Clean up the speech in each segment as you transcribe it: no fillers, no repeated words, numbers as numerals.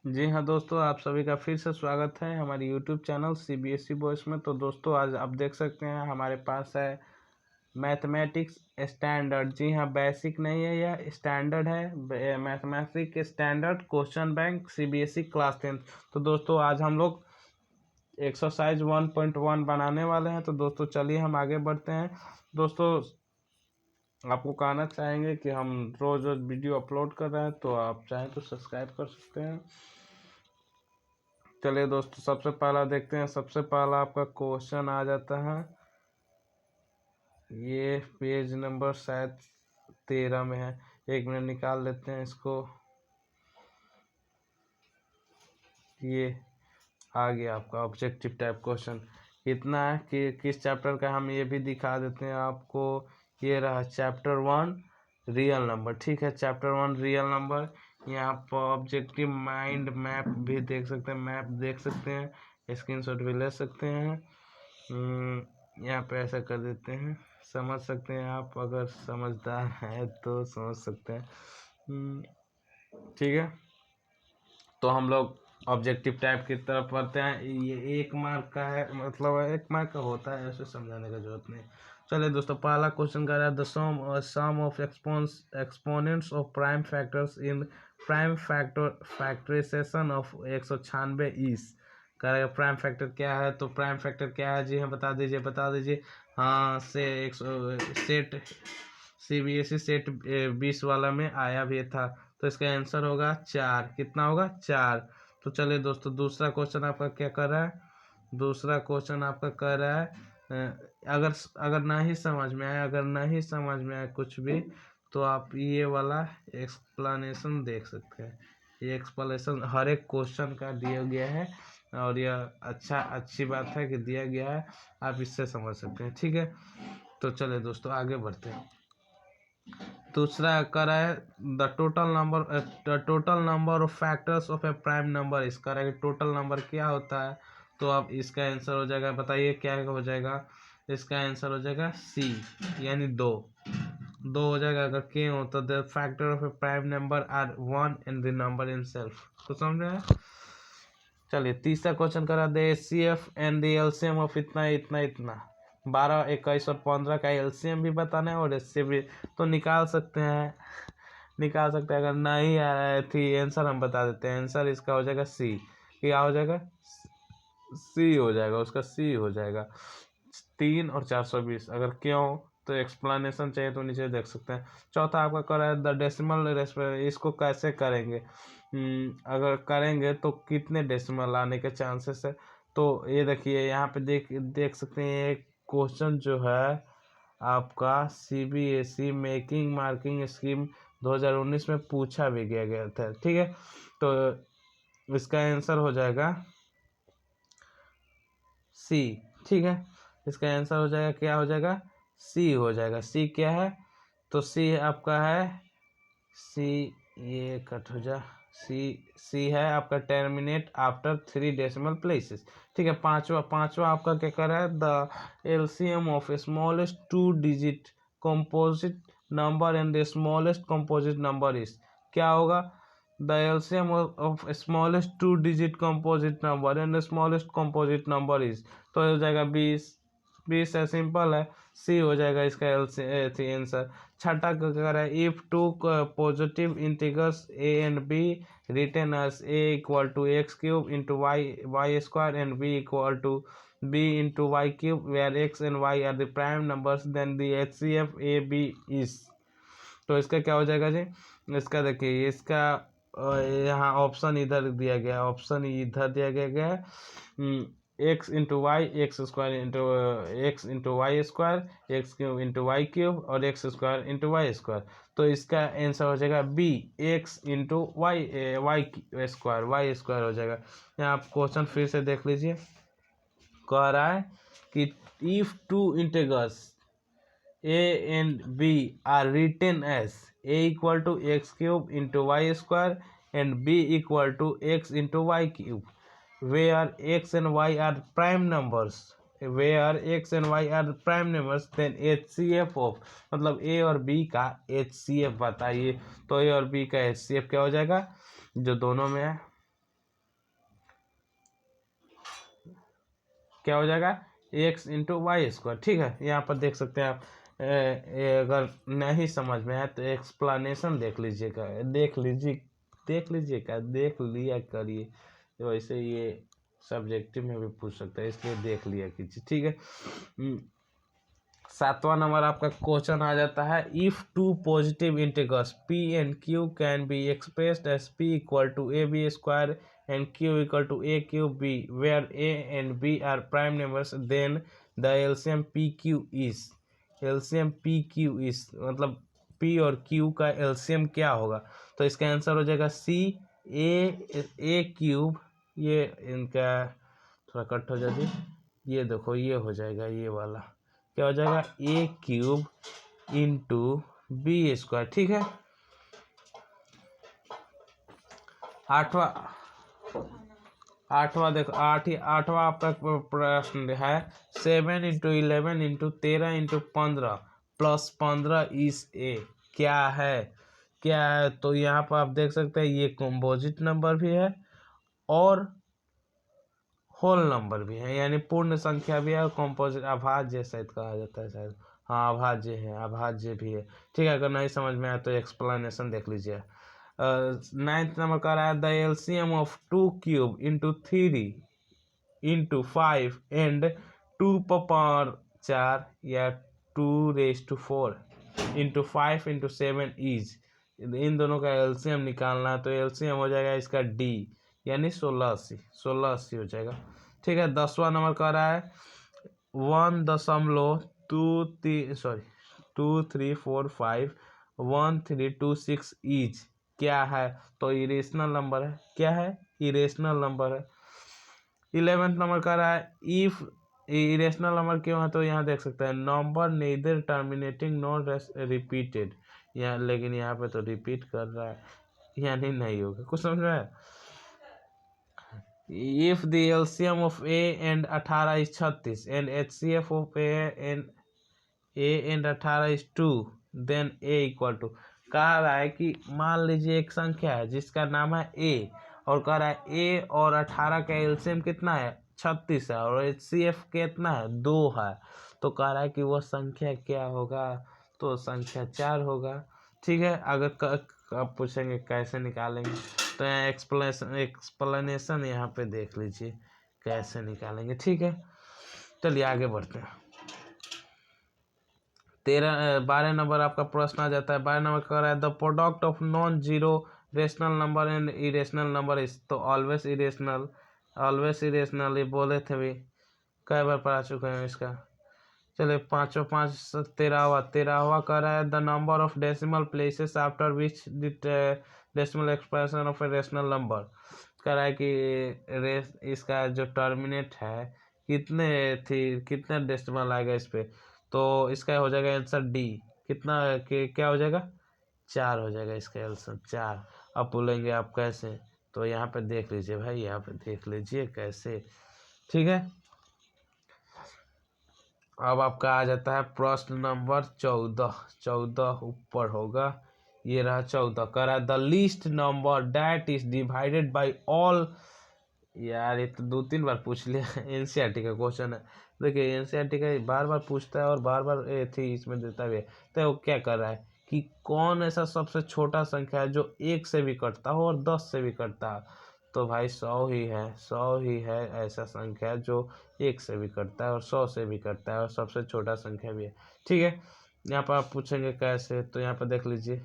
जी हाँ दोस्तों, आप सभी का फिर से स्वागत है हमारे यूट्यूब चैनल CBSE बॉयस में। तो दोस्तों आज आप देख सकते हैं हमारे पास है मैथमेटिक्स स्टैंडर्ड। जी हाँ, बेसिक नहीं है, यह स्टैंडर्ड है। Mathematics standard question bank CBSE class 10। तो दोस्तों आज हम लोग एक्सरसाइज 1.1 बनाने वाले हैं। तो दोस्तों चलिए हम आगे बढ़ते हैं। दोस्तों आपको कहना चाहेंगे कि हम रोज रोज वीडियो अपलोड कर रहे हैं, तो आप चाहें तो सब्सक्राइब कर सकते हैं। चलिए दोस्तों सबसे पहला देखते हैं। सबसे पहला आपका क्वेश्चन आ जाता है, ये पेज नंबर शायद 13 में है। 1 मिनट निकाल लेते हैं इसको। ये आ गया आपका ऑब्जेक्टिव टाइप क्वेश्चन। इतना है कि किस चैप्टर का, हम ये भी दिखा देते हैं आपको। ये रहा चैप्टर 1 रियल नंबर। ठीक है, चैप्टर 1 रियल नंबर। यहाँ पर ऑब्जेक्टिव माइंड मैप भी देख सकते हैं, मैप देख सकते हैं, स्क्रीनशॉट भी ले सकते हैं। यहाँ पे ऐसा कर देते हैं, समझ सकते हैं आप, अगर समझदार है तो समझ सकते हैं। ठीक है, तो हम लोग ऑब्जेक्टिव टाइप की तरफ पढ़ते हैं। ये 1 मार्क का है, मतलब 1 मार्क का होता है, ऐसे समझाने का जरूरत नहीं। चलिए दोस्तों पहला क्वेश्चन कर रहा है, the sum of exponents of prime factors in prime factorization of 196 is. कह रहा है प्राइम फैक्टर क्या है। तो प्राइम फैक्टर क्या है जी, हम बता दीजिए। हाँ से एक सेट CBSE सेट 20 वाला में आया भी था। तो इसका आंसर होगा 4। कितना होगा? 4। तो चलिए दोस्तों दूसरा क्वेश्चन आपका क्या कर रहा है। दूसरा क्वेश्चन आपका कर रहा है अगर अगर नहीं समझ में आया, कुछ भी, तो आप ये वाला एक्सप्लेनेशन देख सकते हैं। ये एक्सप्लेनेशन हर एक क्वेश्चन का दिया गया है, और यह अच्छी बात है कि दिया गया है, आप इससे समझ सकते हैं। ठीक है, तो चलिए दोस्तों आगे बढ़ते हैं। दूसरा करा है the total number of factors of a prime number. इसका है टोटल नंबर क्या होता है। तो अब इसका आंसर हो जाएगा, बताइए क्या हो जाएगा। इसका आंसर हो जाएगा C, यानी 2 हो जाएगा। अगर K हो तो the factor of a prime number are 1 and the number in self. तो समझ रहे हैं। चलिए तीसरा क्वेश्चन करा दे HCF and the LCM of इतना इतना इतना। 12, 21 और 15 का LCM भी बताना है और HCF भी। तो निकाल सकते हैं। अगर नहीं आ रहा है थी आंसर, हम बता देते हैं। आंसर इसका हो जाएगा C। क्या हो जाएगा? C हो जाएगा, उसका C हो जाएगा 3 और 420। अगर क्यों तो एक्सप्लेनेशन चाहिए तो नीचे देख सकते हैं। चौथा आपका कर रहा है द डेसिमल रेस्पेक्ट। इसको कैसे करेंगे, अगर करेंगे तो कितने डेसिमल आने के चांसेस है। तो ये देखिए यहाँ पे देख सकते हैं। एक क्वेश्चन जो है आपका CBSE मेकिंग मार्किंग स्कीम 2019 में पूछा भी गया था। ठीक है, तो इसका आंसर हो जाएगा C। ठीक है, इसका आंसर हो जाएगा, क्या हो जाएगा? C हो जाएगा। C क्या है? तो C आपका है C, ये कट हो जा। C है आपका टर्मिनेट आफ्टर 3 डेसिमल प्लेसेस। ठीक है, पांचवा आपका क्या कर रहा है the LCM of smallest 2 digit composite number and the smallest composite number is. क्या होगा? The LCM of smallest 2 digit composite number and the smallest composite number is। तो हो जाएगा 20 है, सिंपल है। C हो जाएगा इसका आंसर। छठा क्या कर रहा है if 2 positive integers A and B written as A equal to x cube into y square and B equal to B into y cube where x and y are the prime numbers, then the HCF AB is। तो इसका क्या हो जाएगा जी? इसका देखिए, इसका यहाँ option इधर दिया गया है। X into y x square into x into y square, x cube into y cube और x square into y square. तो इसका आंसर हो जाएगा B, x into y square हो जाएगा। यहाँ आप क्वेश्चन फिर से देख लीजिए। कह रहा है कि if 2 integers A and B are written as A equal to x cube into y square and B equal to x into y cube, where x and y are prime numbers, then HCF of, मतलब A और B का HCF बताइए। तो A और B का HCF क्या हो जाएगा, जो दोनों में है क्या हो जाएगा x इंटू वाई स्क्वायर। ठीक है, यहाँ पर देख सकते हैं आप। अगर नहीं समझ में आए तो एक्सप्लेनेशन देख लीजिएगा, देख लिया करिए। वैसे ये सब्जेक्टिव में भी पूछ सकता है, इसलिए देख लिया कीजिए। ठीक है, 7वां नंबर आपका क्वेश्चन आ जाता है, if two positive integrals p and q can be expressed as p equal to ab square and q equal to a cube b, where a and b are prime numbers, then the LCM pq is. LCM pq is मतलब p और q का LCM क्या होगा? तो इसका answer हो जाएगा a cube, ये इनका थोड़ा कट हो जाती, ये देखो ये हो जाएगा, ये वाला क्या हो जाएगा a cube into B square. ठीक है, आठवां देखो, आठवां आपका प्रश्न है, 7 into 11 into 13 into 15 plus 15 is A, क्या है? तो यहाँ पर आप देख सकते हैं ये कंपोजिट नंबर भी है और होल नंबर भी है, यानी पूर्ण संख्या भी है और कंपोजिट अभाज्य शायद कहा जाता है, शायद हाँ अभाज्य है, अभाज्य भी है। ठीक है, अगर नहीं समझ में आया तो एक्सप्लेनेशन देख लीजिए। 9th नंबर का रहा है, the LCM of 2 cube into 3 into 5 and 2 power 4 या 2⁴ इंटू 5 इंटू 7 इज। इन दोनों का एलसीएम निकालना है, तो एलसीएम हो जाएगा इसका डी, यानी 1680 हो जाएगा। ठीक है, 10वां नंबर का रहा है 1.23451326 इज, क्या है? तो इरेशनल नंबर है, क्या है? इरेशनल नंबर है। 11th नंबर का रहा है, इफ इरेशनल नंबर क्यों है? तो यहाँ देख सकते हैं, number neither terminating not repeated, यहाँ लेकिन यहाँ पे तो रिपीट कर रहा है, यानी नहीं होगा। कुछ समझ में आया? If the LCM of A and 18 is 36 and HCF of A and 18 is 2, then A equal to, कह रहा है कि मान लीजिए एक संख्या है जिसका नाम है A और कह रहा है A और 18 का एलसीएम कितना है? 36 है और HCF कितना है? 2 है। तो कह रहा है कि वह संख्या क्या होगा? तो संख्या 4 होगा। ठीक है, अगर आप पूछेंगे कैसे निकालेंगे, तो यहाँ एक्सप्लेनेशन यहाँ पे देख लीजिए कैसे निकालेंगे। ठीक है, चलिए आगे बढ़ते हैं। 12 नंबर आपका प्रश्न आ जाता है। 12 नंबर कह रहा है, the product of non zero rational number and irrational number is, तो ऑलवेज इरेशनल, ये बोले थे भी, कई बार पढ़ा चुके हैं इसका। चलिए 5 13वां कह रहा है, the number of decimal places after which decimal expression of a rational number, कह रहा है कि इसका जो टर्मिनेट है कितने डेसिमल आएगा इस पे, तो इसका हो जाएगा आंसर डी, कितना क्या हो जाएगा? 4 हो जाएगा इसका आंसर 4। अब बोलेंगे आप कैसे, तो यहाँ पे देख लीजिए भाई, यहाँ पे देख लीजिए कैसे। ठीक है, अब आपका आ जाता है प्रश्न नंबर 14 ऊपर होगा, ये रहा 14, कह रहा है the least number that is divided by all. यार ये तो 2-3 बार पूछ लिया, एनसीईआरटी का क्वेश्चन है। देखिए एनसीईआरटी का बार बार पूछता है और बार बार थी इसमें देता भी है। तो वो क्या कर रहा है कि कौन ऐसा सबसे छोटा संख्या है जो 1 से भी कटता हो और 10 से भी कटता है? तो भाई 100 ही है ऐसा संख्या जो 1 से भी कटता है और 100 से भी कटता है और सबसे छोटा संख्या भी है। ठीक है, यहाँ पर आप पूछेंगे कैसे, तो यहाँ पर देख लीजिए,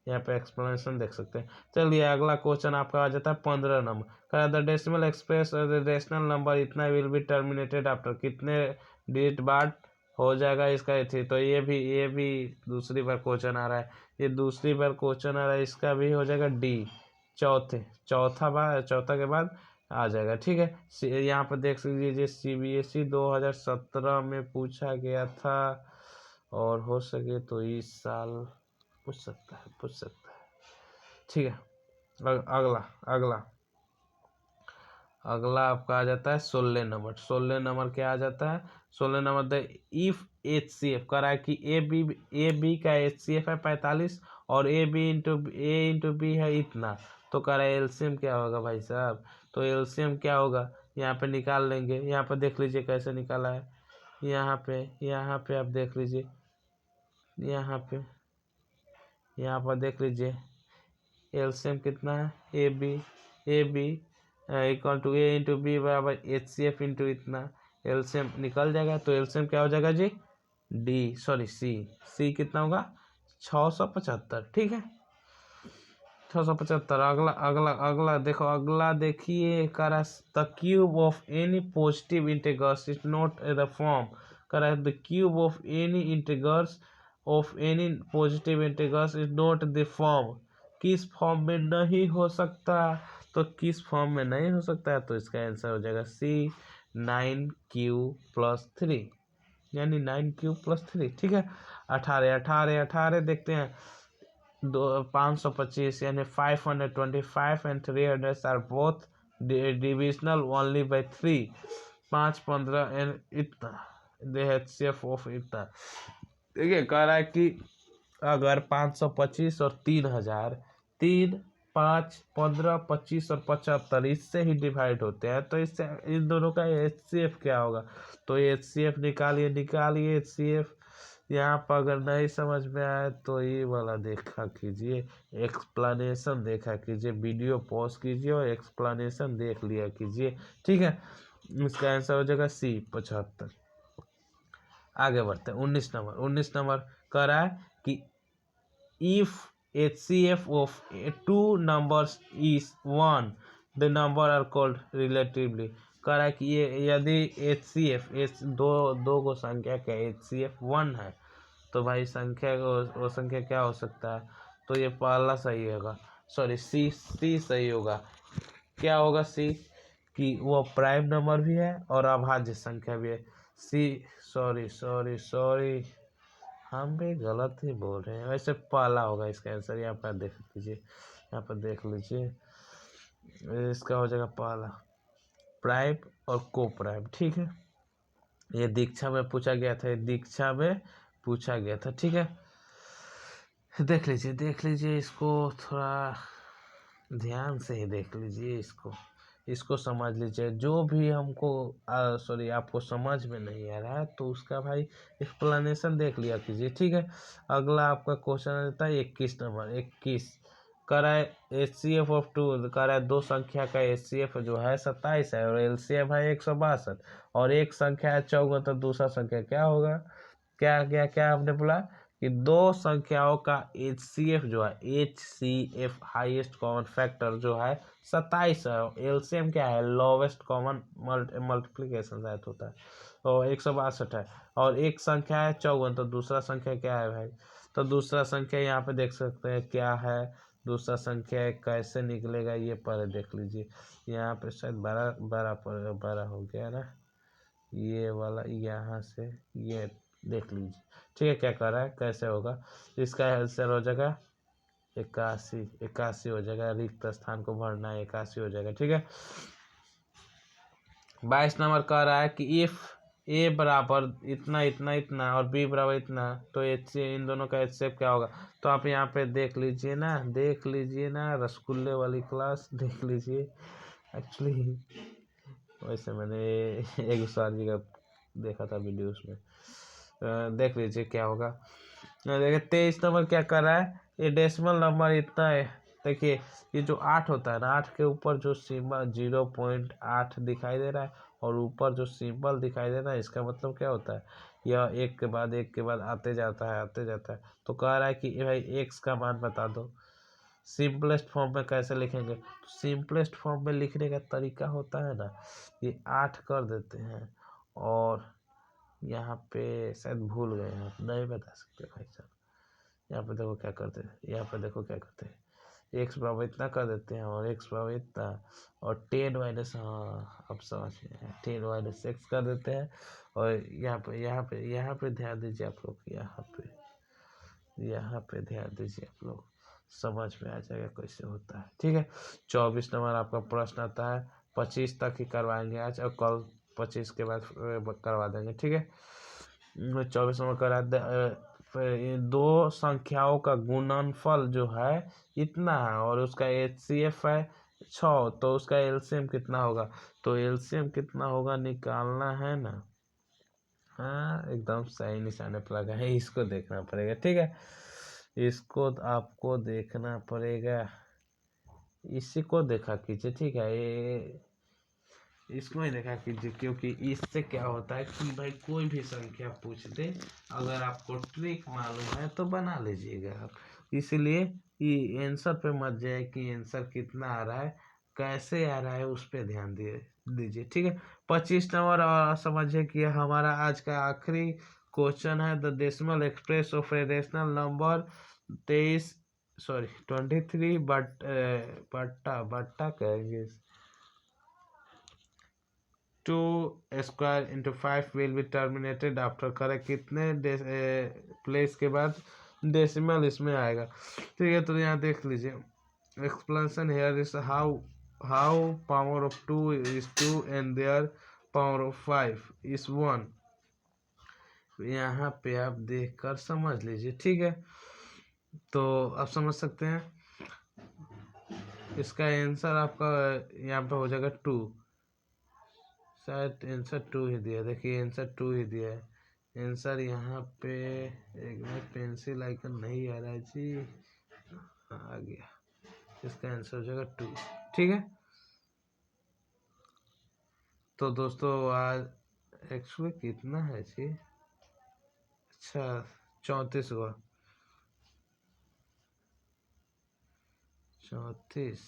यहाँ पे एक्सप्लेनेशन देख सकते हैं। चलिए अगला क्वेश्चन आपका आ जाता है 15 नंबर का, the decimal express rational number इतना विल बी टर्मिनेटेड आफ्टर, कितने डिजिट बाद हो जाएगा इसका थी। तो ये भी दूसरी बार क्वेश्चन आ रहा है, ये दूसरी बार क्वेश्चन आ रहा है, इसका भी हो जाएगा डी, चौथा के बाद आ जाएगा। ठीक है, यहाँ पर देख लीजिए CBSE 2017 में पूछा गया था और हो सके तो इस साल पूछ सकता है। ठीक है, अगला आपका आ जाता है 16 नंबर क्या आ जाता है? 16 नंबर द इफ HCF कह रहा है कि ए बी का HCF है 45 और ए इंटू बी है इतना, तो कह रहा है एलसीएम क्या होगा भाई साहब? तो एलसीएम क्या होगा? यहाँ पे निकाल लेंगे। यहाँ पर देख लीजिए कैसे निकाला है। यहाँ पे आप देख लीजिए, यहाँ पर देख लीजिए एलसीएम कितना है, A B equal to A into B बराबर एच सी एफ इंटू इतना। एलसीएम निकल जाएगा तो एलसीएम क्या हो जाएगा जी, सी कितना होगा 675। ठीक है 675। अगला अगला अगला देखो, अगला देखिए करा the cube of any positive integrals is not the form. करा the cube of any integrals of any positive integrals is not the form. किस फॉर्म में नहीं हो सकता, तो किस फॉर्म में नहीं हो सकता है, तो इसका आंसर हो जाएगा सी 9q+3, यानी 9q+3। ठीक है 18 देखते हैं। 525 यानी 525 and 300 are both divisional only by 3। 5, 15 and इतना दे HCF ऑफ इतना। देखिए कह रहा है कि अगर 525 और 3000, 3, 5, 15, 25 और 75 इससे ही डिवाइड होते हैं, तो इससे इन दोनों का HCF क्या होगा, तो HCF निकालिए HCF। यहाँ पर अगर नहीं समझ में आए तो ये वाला देखा कीजिए, एक्सप्लेनेशन देखा कीजिए, वीडियो पॉज कीजिए और एक्सप्लेनेशन देख लिया कीजिए। ठीक है इसका आंसर हो जाएगा सी 75। आगे बढ़ते हैं 19 नंबर कह रहा है कि if HCF of 2 numbers is 1 the number are called relatively। कह रहा है कि ये यदि HCF दो को संख्या का HCF 1 है तो भाई संख्या वो संख्या क्या हो सकता है, तो ये पहला सही होगा, सॉरी सी सही होगा। क्या होगा सी, कि वो प्राइम नंबर भी है और अभाज्य संख्या भी है। सी सॉरी हम भी गलत ही बोल रहे हैं, वैसे पहला होगा इसका आंसर। यहाँ पर देख लीजिए, यहाँ पर देख लीजिए इसका हो जाएगा पहला, प्राइम और को प्राइम। ठीक है ये दीक्षा में पूछा गया था, ठीक है देख लीजिए इसको थोड़ा ध्यान से ही देख लीजिए, इसको समझ लीजिए। जो भी हमको आपको समझ में नहीं आ रहा है तो उसका भाई एक्सप्लेनेशन देख लिया कीजिए। ठीक है अगला आपका क्वेश्चन रहता है 21 नंबर। 21 कह रहा है HCF ऑफ 2, कह रहा है दो संख्या का HCF जो है 27 है और LCM है 162 और एक संख्या है 54, तो दूसरा संख्या क्या होगा। क्या हमने बोला कि दो संख्याओं का HCF जो है HCF हाईएस्ट कॉमन फैक्टर जो है 27 है, LCM क्या है लोवेस्ट कॉमन मल्टीप्लिकेशन शायद होता है, तो 162 है और एक संख्या है 54, तो दूसरा संख्या क्या है भाई, तो दूसरा संख्या यहाँ पे देख सकते हैं क्या है। दूसरा संख्या कैसे निकलेगा ये पहले देख लीजिए। यहाँ पे शायद 12 हो गया ना, ये वाला यहाँ से ये देख लीजिए। ठीक है क्या कर रहा है कैसे होगा, इसका आंसर हो जाएगा 81 हो जाएगा, रिक्त स्थान को भरना है 81 हो जाएगा। ठीक है 22 नंबर कह रहा है कि इफ ए बराबर इतना और बी बराबर इतना, तो इन दोनों का HCF क्या होगा। तो आप यहाँ पे देख लीजिए ना रसगुल्ले वाली क्लास देख लीजिए। एक्चुअली वैसे मैंने एक सर जी का देखा था वीडियो, उसमें देख लीजिए क्या होगा। देखिए 23 नंबर क्या कर रहा है, ये डेसिमल नंबर इतना है। देखिए ये जो 8 होता है ना, 8 के ऊपर जो सिंबल 0.8 दिखाई दे रहा है और ऊपर जो सिंबल दिखाई दे रहा है, इसका मतलब क्या होता है, यह एक के बाद आते जाता है। तो कह रहा है कि भाई एक्स का मान बता दो। सिंपलेस्ट फॉर्म में कैसे लिखेंगे, तो सिंपलेस्ट फॉर्म में लिखने का तरीका होता है ना, ये 8 कर देते हैं और यहाँ पे शायद भूल गए हैं, नहीं बता सकते भाई साहब। यहाँ पे देखो क्या करते हैं, एक्स बराबर इतना कर देते हैं और एक्स बराबर इतना और 10 माइनस, हाँ अब समझ में 10 माइनस एक्स कर देते हैं। और यहाँ पे ध्यान दीजिए आप लोग, यहाँ पे ध्यान दीजिए आप लोग, समझ में आ जाएगा कैसे होता है। ठीक है 24 नंबर आपका प्रश्न आता है, 25 तक ही करवाएंगे आज और कल 25 के बाद करवा देंगे। ठीक है 24 नंबर करा दो संख्याओं का गुणनफल जो है इतना है और उसका HCF है 6 तो उसका एलसीएम कितना होगा, तो एलसीएम कितना होगा निकालना है ना। हाँ एकदम सही निशाने पर लगा है, इसको देखना पड़ेगा। ठीक है, इसको आपको देखना पड़ेगा, इसी को देखा कीजिए। ठीक है, ये इसको ही देखा कीजिए, क्योंकि इससे क्या होता है कि भाई कोई भी संख्या पूछ दे, अगर आपको ट्रिक मालूम है तो बना लीजिएगा आप। इसलिए ये आंसर पे मत जाए कि आंसर कितना आ रहा है, कैसे आ रहा है उस पर ध्यान दीजिए। ठीक है, 25 नंबर। और समझिए कि हमारा आज का आखिरी क्वेश्चन है, the decimal express of a rational number 23 बट्टा कहेंगे 2 square into 5 will be terminated after correct, कितने प्लेस के बाद डेसिमल इसमें आएगा। ठीक है, तो यहाँ देख लीजिए, explanation here is how power of 2 is 2 and their power of 5 is 1। यहाँ पे आप देख कर समझ लीजिए। ठीक है, तो आप समझ सकते हैं इसका आंसर आपका यहाँ पे हो जाएगा 2। शायद आंसर 2 ही दिया, देखिए आंसर 2 ही दिया है। आंसर यहाँ पे एक में पेंसिल आइकन नहीं आ रहा है जी, आ गया। इसका आंसर हो जाएगा 2। ठीक है, तो दोस्तों आज एक्चुअली कितना है जी, अच्छा 34 हुआ, 34।